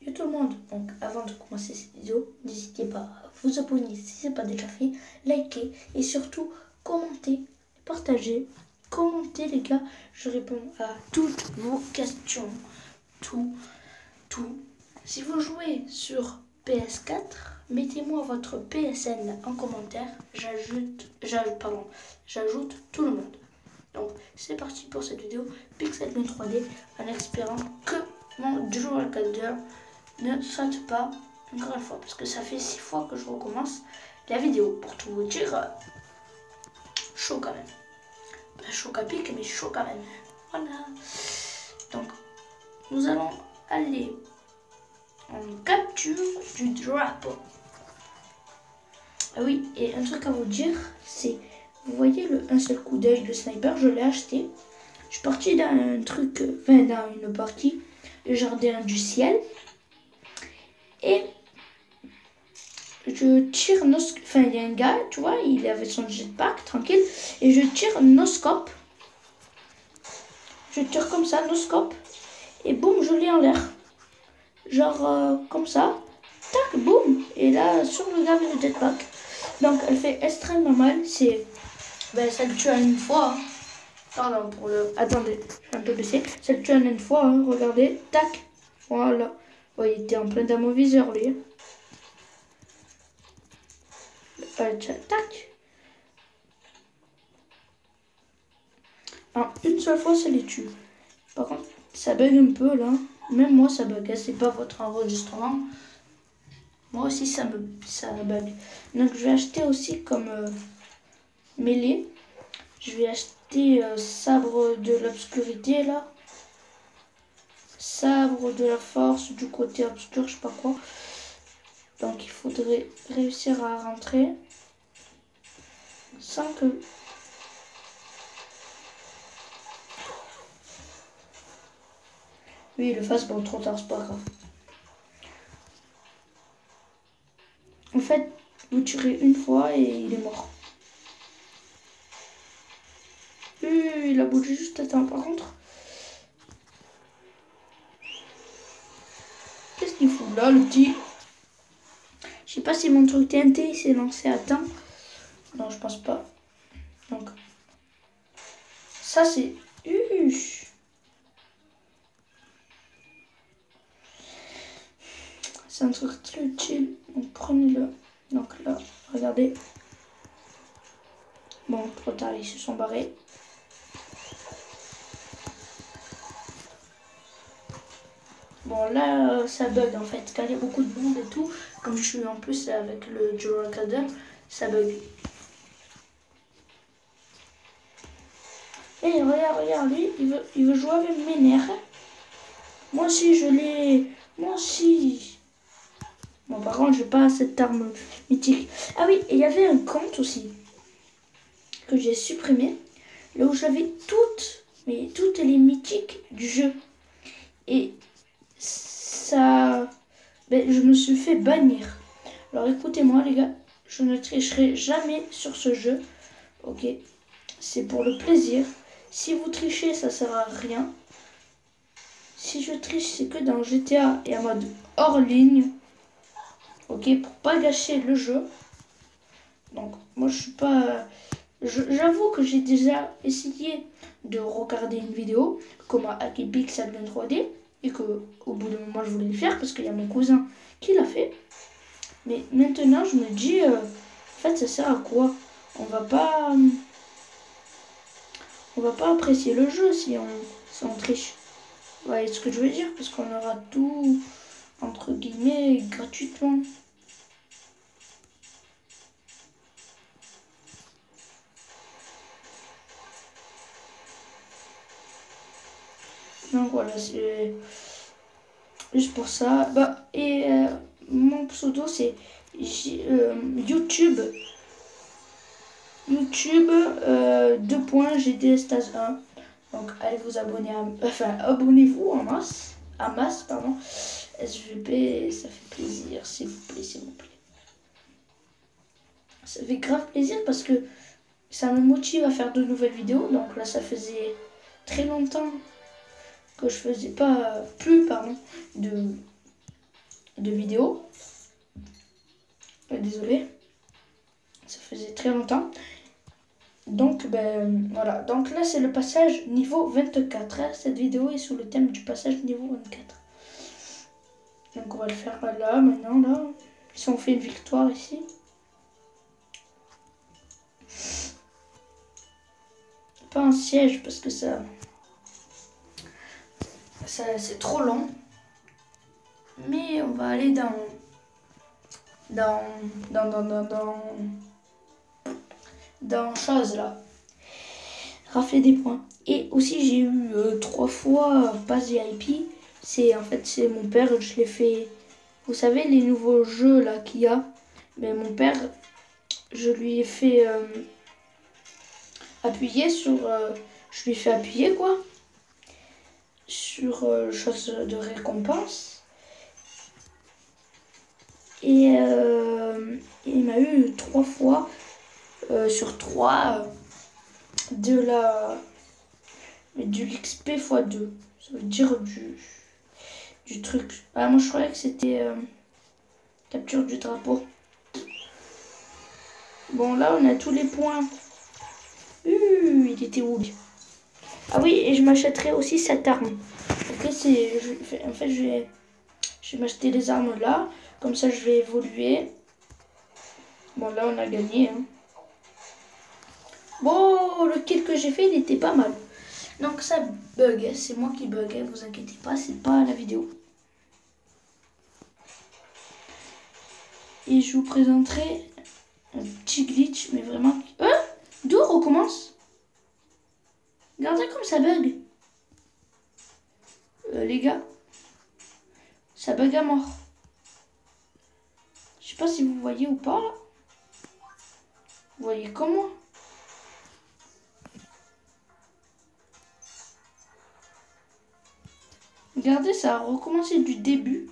Yo tout le monde, donc avant de commencer cette vidéo, n'hésitez pas à vous abonner si ce n'est pas déjà fait, liker et surtout commenter, partager. Commentez les gars, je réponds à toutes vos questions. Tout. Si vous jouez sur PS4, mettez-moi votre PSN en commentaire, j'ajoute tout le monde. Donc c'est parti pour cette vidéo Pixelmon 3D en espérant que mon Dual Calder ne saute pas encore une fois parce que ça fait 6 fois que je recommence la vidéo pour tout vous dire. Chaud quand même. Pas chaud qu'à pique mais chaud quand même. Voilà. Donc nous allons aller en capture du drapeau. Ah oui, et un truc à vous dire, c'est, vous voyez un seul coup d'œil, le sniper, je l'ai acheté. Je suis parti dans un truc, dans une partie, le jardin du ciel. Et je tire il y a un gars, tu vois, il avait son jetpack, tranquille. Et je tire no-scope. Je tire comme ça, no-scope. Et boum, je l'ai en l'air. Genre comme ça. Tac, boum. Et là, sur le gars avec le jetpack. Donc, elle fait extrêmement mal. C'est... Ben, ça le tue en une fois. Hein. Pardon pour le... Attendez, je vais un peu baisser. Ça le tue en une fois, hein. Regardez. Tac. Voilà. Oh, il était en plein d'amoviseur, lui. Tac. Alors, une seule fois, ça les tue. Par contre, ça bug un peu, là. Même moi, ça bug. C'est pas votre enregistrement. Moi aussi, ça bug. Donc, je vais acheter aussi comme mêlée. Je vais acheter sabre de l'obscurité, là. Sabre de la force du côté obscur, je sais pas quoi. Donc, il faudrait réussir à rentrer. Sans que... Oui, il le fasse, bon, trop tard, c'est pas grave. En fait, vous tirez une fois et il est mort. Il a bougé juste à temps. Par contre, qu'est-ce qu'il fout là, le petit? Je sais pas si mon truc TNT s'est lancé à temps. Non, je pense pas. Donc, ça c'est... C'est un truc très utile. Donc, prenez-le. Donc là, regardez. Bon, trop tard, ils se sont barrés. Bon, là, ça bug en fait. Quand il y a beaucoup de monde et tout, comme je suis en plus avec le Dual Calder, ça bug. Et regarde, lui, il veut jouer avec mes nerfs. Moi aussi, je l'ai. Moi aussi. Bon, par contre, j'ai pas cette arme mythique. Ah oui, et il y avait un compte aussi que j'ai supprimé. Là où j'avais toutes les mythiques du jeu. Et ça... Ben, je me suis fait bannir. Alors écoutez-moi les gars, je ne tricherai jamais sur ce jeu. Ok, c'est pour le plaisir. Si vous trichez, ça sert à rien. Si je triche, c'est que dans GTA et en mode hors ligne. Ok, pour pas gâcher le jeu. Donc moi je suis pas... J'avoue que j'ai déjà essayé de regarder une vidéo comment hacker Pixelmon 3D et que au bout d'un moment je voulais le faire parce qu'il y a mon cousin qui l'a fait. Mais maintenant je me dis en fait ça sert à quoi? On va pas apprécier le jeu si on triche. Vous voyez ce que je veux dire? Parce qu'on aura tout entre guillemets gratuitement. Donc voilà, c'est juste pour ça. Bah, et mon pseudo c'est YouTube. YouTube 2.gdstas1. Donc allez vous abonner abonnez-vous en masse. Pardon. SVP, ça fait plaisir, s'il vous plaît. Ça fait grave plaisir parce que ça me motive à faire de nouvelles vidéos. Donc là ça faisait très longtemps que je faisais pas plus de de vidéo. Désolé, ça faisait très longtemps. Donc, ben voilà. Donc là, c'est le passage niveau 24. Hein. Cette vidéo est sous le thème du passage niveau 24. Donc, on va le faire là, maintenant, là. Si on fait une victoire ici. Pas un siège, parce que ça c'est trop long. Mais on va aller dans chose là. Rafler des points. Et aussi j'ai eu 3 fois passe VIP. En fait c'est mon père, je l'ai fait. Vous savez les nouveaux jeux là qu'il y a. Mais mon père, je lui ai fait appuyer sur. Je lui ai fait appuyer quoi. Sur chose de récompense. Et il m'a eu 3 fois sur 3 de l'XP x2. Ça veut dire du truc. Ah, moi je croyais que c'était capture du drapeau. Bon là on a tous les points. Il était où? Ah oui, et je m'achèterai aussi cette arme. Ok, en fait je vais m'acheter les armes là. Comme ça je vais évoluer. Bon là on a gagné. Hein. Bon, le kill que j'ai fait il était pas mal. Donc ça bug, c'est moi qui bug, hein, vous inquiétez pas, c'est pas la vidéo. Et je vous présenterai un petit glitch, mais vraiment... D'où on recommence? Regardez comme ça bug. Les gars, ça bug à mort. Je sais pas si vous voyez ou pas là. Vous voyez comment? Regardez, ça a recommencé du début.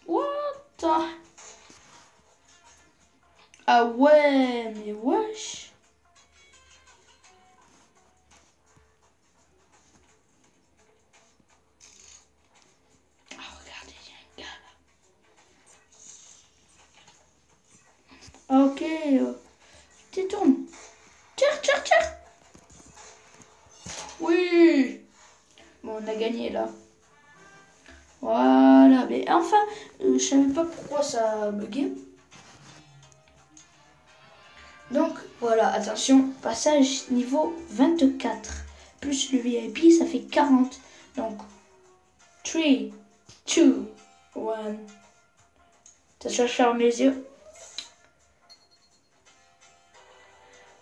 What the... Ah ouais, mais wesh. Ah regardez, il y a un gars là. Ok. Détourne. Tire. Oui. Bon, on a gagné là. Voilà, mais enfin, je savais pas pourquoi ça a bugué. Donc voilà, attention, passage niveau 24. Plus le VIP, ça fait 40. Donc, 3, 2, 1. Attention, je ferme mes yeux.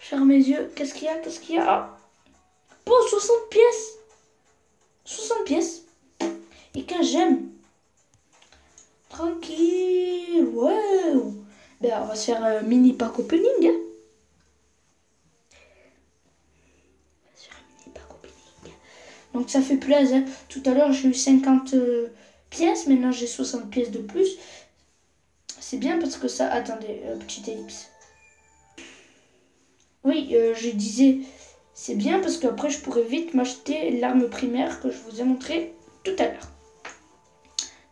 Je ferme mes yeux. Qu'est-ce qu'il y a Oh, 60 pièces. 60 pièces. Et 15 j'aime. Tranquille. Wow. Ben, on va se faire un mini pack opening. Hein. Donc ça fait plaisir. Tout à l'heure j'ai eu 50 pièces. Maintenant j'ai 60 pièces de plus. C'est bien parce que ça... Attendez, petite ellipse. Oui, je disais... C'est bien parce qu'après je pourrais vite m'acheter l'arme primaire que je vous ai montré tout à l'heure.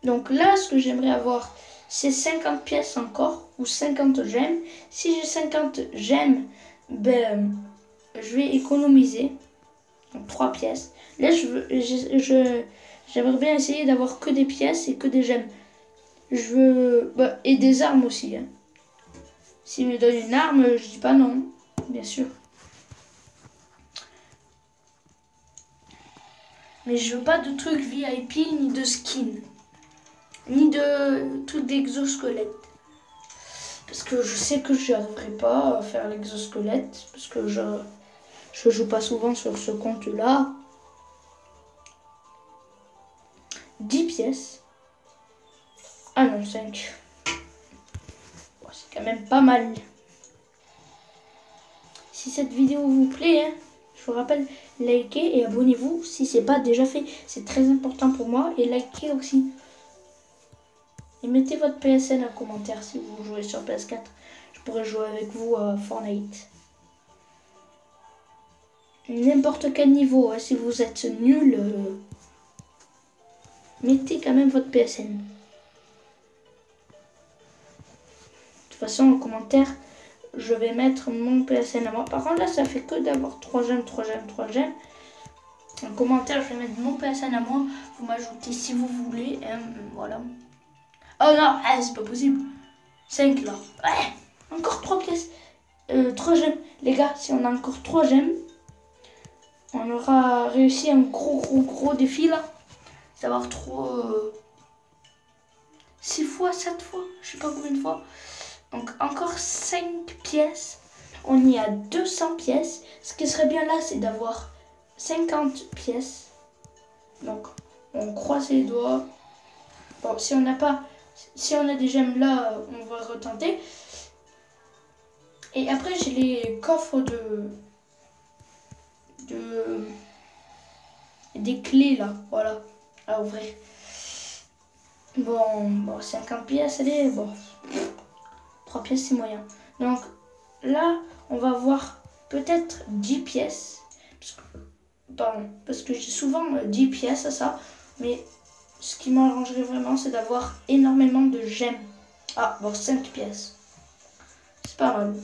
Donc là, ce que j'aimerais avoir, c'est 50 pièces encore ou 50 gemmes. Si j'ai 50 gemmes, ben, je vais économiser. Donc 3 pièces. Là, j'aimerais bien essayer d'avoir que des pièces et que des gemmes. Je veux... Bah, et des armes aussi. Hein. S'il me donne une arme, je dis pas non. Bien sûr. Mais je veux pas de trucs VIP, ni de skins. Ni de trucs d'exosquelette. Parce que je sais que je n'arriverai pas à faire l'exosquelette. Parce que je joue pas souvent sur ce compte-là. 10 pièces. Ah non, 5. Bon, c'est quand même pas mal. Si cette vidéo vous plaît, hein, je vous rappelle, likez et abonnez-vous si c'est pas déjà fait. C'est très important pour moi. Et likez aussi. Et mettez votre PSN en commentaire si vous jouez sur PS4. Je pourrais jouer avec vous à Fortnite. N'importe quel niveau. Hein, si vous êtes nul, mettez quand même votre PSN. De toute façon, en commentaire, je vais mettre mon PSN à moi. Par contre, là, ça fait que d'avoir 3 j'aime, 3 j'aime, 3 j'aime. En commentaire, je vais mettre mon PSN à moi. Vous m'ajoutez si vous voulez. Voilà. Oh non, c'est pas possible. 5 là. Ouais, encore 3 pièces. 3 j'aime. Les gars, si on a encore 3 j'aime, on aura réussi un gros défi là. D'avoir 6 fois, 7 fois, je sais pas combien de fois. Donc encore 5 pièces. On y a 200 pièces. Ce qui serait bien là, c'est d'avoir 50 pièces. Donc on croise les doigts. Bon, si on n'a pas, si on a des gemmes là, on va retenter. Et après j'ai les coffres des clés là, voilà, à ouvrir. Bon 50 pièces, allez, bon. 3 pièces c'est moyen. Donc là, on va avoir peut-être 10 pièces. Parce que j'ai souvent 10 pièces à ça. Mais ce qui m'arrangerait vraiment, c'est d'avoir énormément de gemmes. Ah, bon, 5 pièces. C'est pas mal.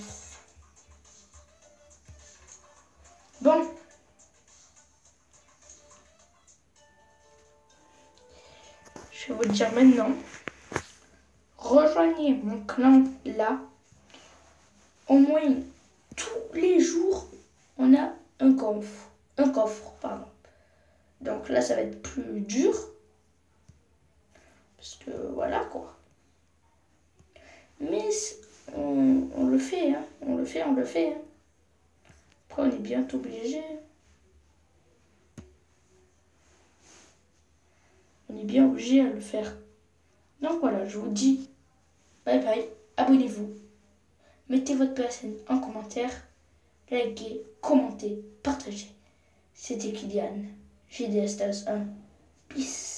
Bon. Je vais vous le dire maintenant. Rejoignez mon clan là. Au moins tous les jours, on a un coffre. Pardon. Donc là, ça va être plus dur. Parce que voilà quoi. Mais on le fait, hein. On le fait. Hein. Après, on est bientôt obligé. On est bien obligé à le faire. Donc voilà, je vous dis bye bye. Abonnez-vous. Mettez votre PSN en commentaire. Likez, commentez, partagez. C'était Kylian, GDS 1. Peace.